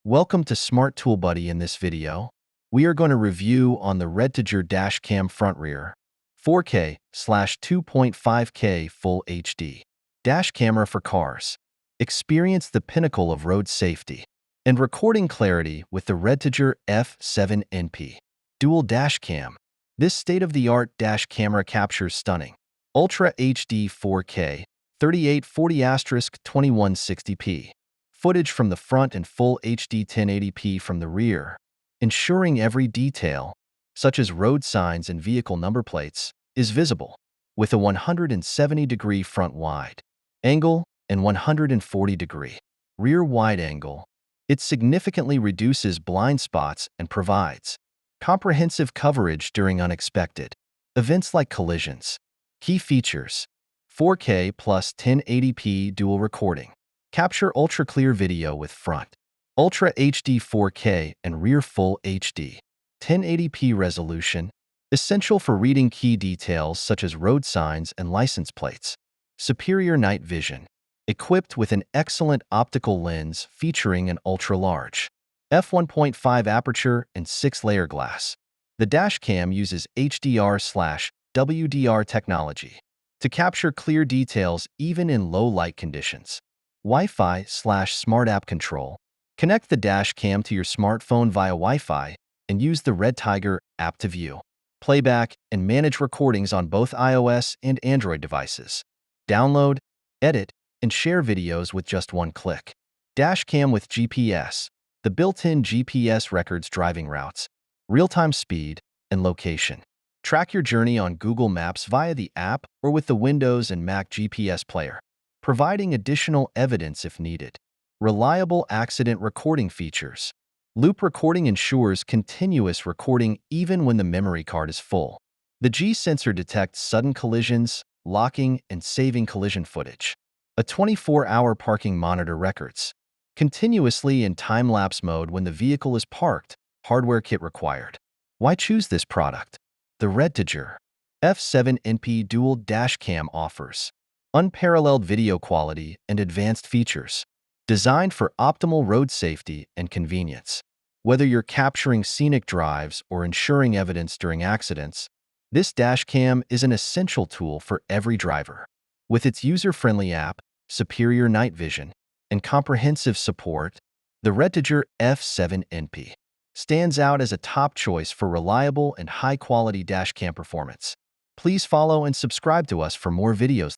Welcome to Smart Tool Buddy. In this video, we are going to review on the REDTIGER dashcam front rear 4K/2.5K Full HD dash camera for cars. Experience the pinnacle of road safety and recording clarity with the REDTIGER F7NP dual dashcam. This state-of-the-art dash camera captures stunning Ultra HD 4K 3840*2160p footage from the front and Full HD 1080p from the rear, ensuring every detail, such as road signs and vehicle number plates, is visible. With a 170-degree front wide angle and 140-degree rear wide angle, it significantly reduces blind spots and provides comprehensive coverage during unexpected events like collisions. Key features: 4K plus 1080p dual recording. Capture ultra-clear video with front Ultra HD 4K and rear Full HD 1080p resolution, essential for reading key details such as road signs and license plates. Superior night vision, equipped with an excellent optical lens featuring an ultra-large f1.5 aperture and 6-layer glass. The dashcam uses HDR/WDR technology to capture clear details even in low-light conditions. Wi-Fi/Smart App Control. Connect the dash cam to your smartphone via Wi-Fi and use the REDTIGER app to view, playback, and manage recordings on both iOS and Android devices. Download, edit, and share videos with just one click. Dashcam with GPS. The built-in GPS records driving routes, real-time speed, and location. Track your journey on Google Maps via the app or with the Windows and Mac GPS player, providing additional evidence if needed. Reliable accident recording features. Loop recording ensures continuous recording even when the memory card is full. The G sensor detects sudden collisions, locking, and saving collision footage. A 24-hour parking monitor records continuously in time-lapse mode when the vehicle is parked. Hardware kit required. Why choose this product? The REDTIGER F7NP dual dashcam offers unparalleled video quality and advanced features, designed for optimal road safety and convenience. Whether you're capturing scenic drives or ensuring evidence during accidents, this dashcam is an essential tool for every driver. With its user-friendly app, superior night vision, and comprehensive support, the REDTIGER F7NP stands out as a top choice for reliable and high-quality dashcam performance. Please follow and subscribe to us for more videos.